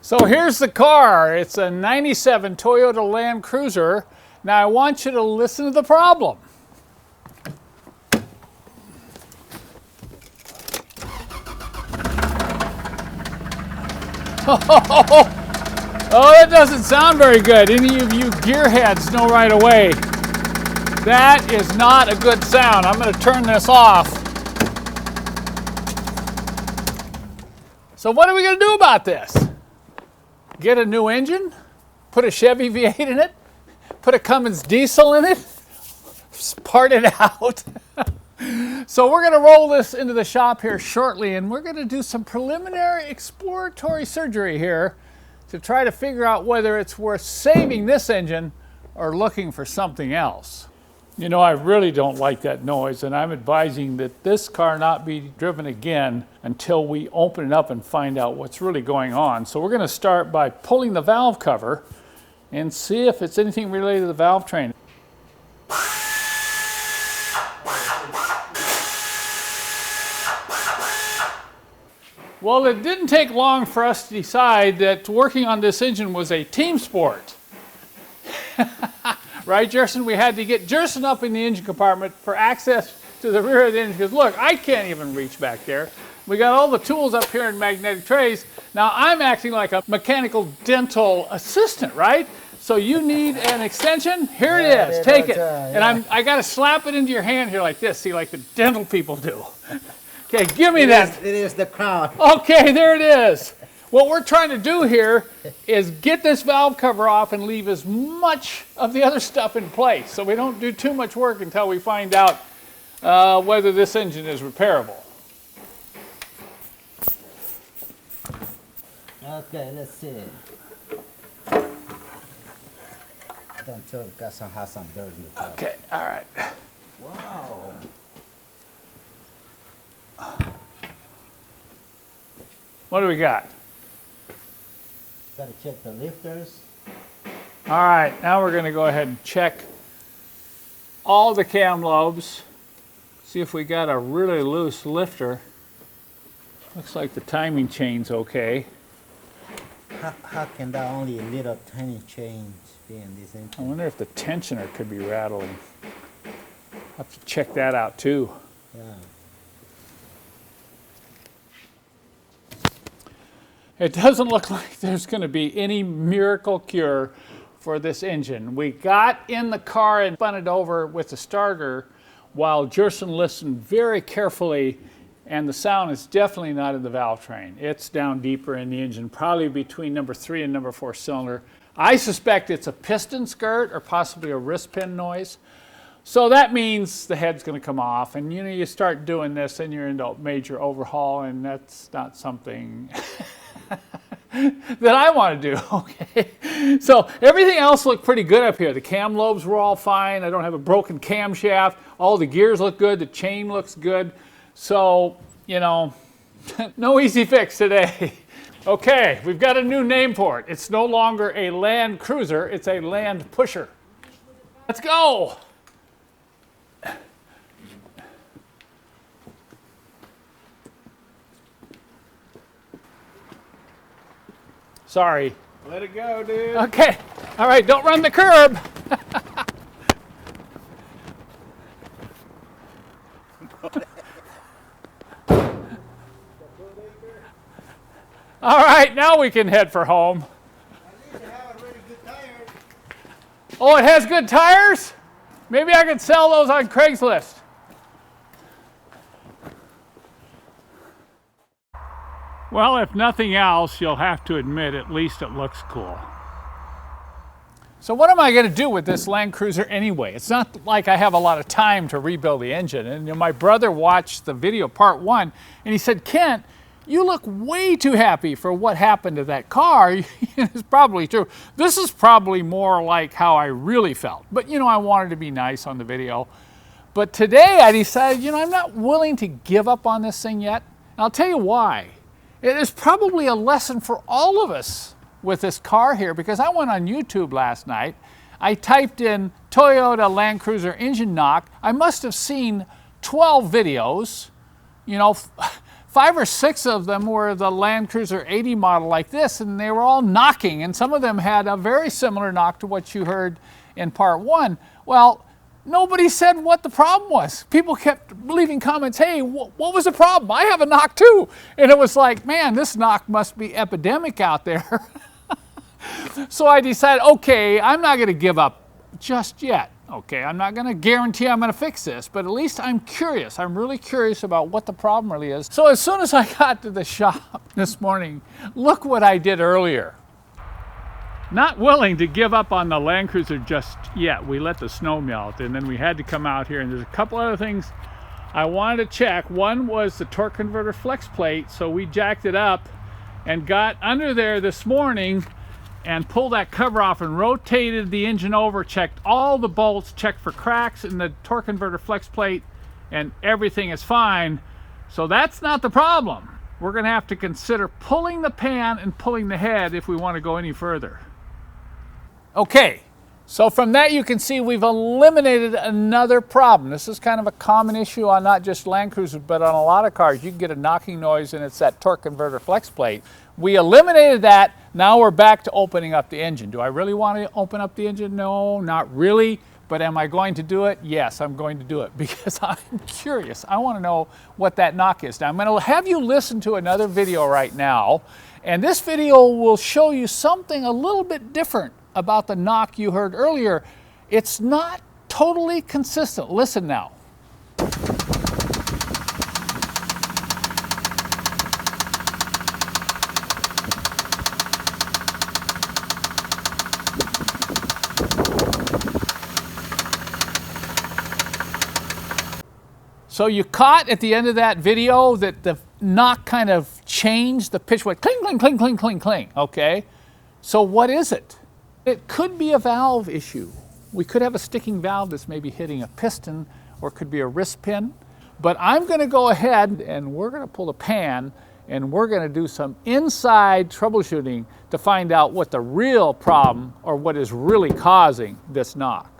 So here's the car. It's a 97 Toyota Land Cruiser. Now I want you to listen to the problem. Oh, that doesn't sound very good. Any of you gearheads know right away. That is not a good sound. I'm going to turn this off. So what are we going to do about this? Get a new engine? Put a Chevy V8 in it? Put a Cummins diesel in it? Part it out? So we're going to roll this into the shop here shortly, and we're going to do some preliminary exploratory surgery here to try to figure out whether it's worth saving this engine or looking for something else. You know, I really don't like that noise, and I'm advising that this car not be driven again until we open it up and find out what's really going on. So we're going to start by pulling the valve cover and see if it's anything related to the valve train. Well, it didn't take long for us to decide that working on this engine was a team sport. Right, Jerson? We had to get Jerson up in the engine compartment for access to the rear of the engine, because look, I can't even reach back there. We got all the tools up here in magnetic trays. Now I'm acting like a mechanical dental assistant, right? So you need an extension? Here it is. Take it. And I got to slap it into your hand here like this, see, like the dental people do. Okay, give me that. It is the crown. Okay, there it is. What we're trying to do here is get this valve cover off and leave as much of the other stuff in place so we don't do too much work until we find out whether this engine is repairable. Okay, let's see. Don't show it got some dirt in the top. Okay, all right. Wow. What do we got? Got to check the lifters. All right, now we're going to go ahead and check all the cam lobes. See if we got a really loose lifter. Looks like the timing chain's okay. How can that only a little tiny change be in this engine? I wonder if the tensioner could be rattling. I'll have to check that out too. Yeah. It doesn't look like there's going to be any miracle cure for this engine. We got in the car and spun it over with the starter while Jerson listened very carefully, and the sound is definitely not in the valve train. It's down deeper in the engine, probably between number 3 and number 4 cylinder. I suspect it's a piston skirt or possibly a wrist pin noise. So that means the head's going to come off, and you know, you start doing this and you're into a major overhaul, and that's not something that I want to do. Okay, so everything else looked pretty good up here. The cam lobes were all fine. I don't have a broken camshaft. All the gears look good. The chain looks good. So, you know, no easy fix today. Okay, we've got a new name for it. It's no longer a Land Cruiser. It's a Land Pusher. Let's go. Sorry. Let it go, dude. Okay. All right, don't run the curb. All right, now we can head for home. At least you have a really good tire. Oh, it has good tires? Maybe I could sell those on Craigslist. Well, if nothing else, you'll have to admit at least it looks cool. So what am I going to do with this Land Cruiser anyway? It's not like I have a lot of time to rebuild the engine. And you know, my brother watched the video, part 1, and he said, Kent, you look way too happy for what happened to that car. It's probably true. This is probably more like how I really felt. But, you know, I wanted to be nice on the video. But today I decided, you know, I'm not willing to give up on this thing yet. And I'll tell you why. It is probably a lesson for all of us with this car here, because I went on YouTube last night. I typed in Toyota Land Cruiser engine knock. I must have seen 12 videos, you know, 5 or 6 of them were the Land Cruiser 80 model like this, and they were all knocking, and some of them had a very similar knock to what you heard in part 1. Well, nobody said what the problem was. People kept leaving comments, hey, what was the problem? I have a knock too. And it was like, man, this knock must be epidemic out there. So I decided, okay, I'm not gonna give up just yet. Okay, I'm not gonna guarantee I'm gonna fix this, but at least I'm curious. I'm really curious about what the problem really is. So as soon as I got to the shop this morning, look what I did earlier. Not willing to give up on the Land Cruiser just yet. We let the snow melt, and then we had to come out here, and there's a couple other things I wanted to check. One was the torque converter flex plate, so we jacked it up and got under there this morning and pulled that cover off and rotated the engine over, checked all the bolts, checked for cracks in the torque converter flex plate, and everything is fine. So that's not the problem. We're gonna have to consider pulling the pan and pulling the head if we want to go any further. Okay, so from that you can see we've eliminated another problem. This is kind of a common issue on not just Land Cruisers, but on a lot of cars. You can get a knocking noise and it's that torque converter flex plate. We eliminated that. Now we're back to opening up the engine. Do I really want to open up the engine? No, not really. But am I going to do it? Yes, I'm going to do it because I'm curious. I want to know what that knock is. Now I'm going to have you listen to another video right now, and this video will show you something a little bit different about the knock you heard earlier. It's not totally consistent. Listen now. So you caught at the end of that video that the knock kind of changed, the pitch went cling, cling, cling, cling, cling, cling, okay? So what is it? It could be a valve issue. We could have a sticking valve that's maybe hitting a piston, or it could be a wrist pin. But I'm gonna go ahead and we're gonna pull the pan and we're gonna do some inside troubleshooting to find out what the real problem or what is really causing this knock.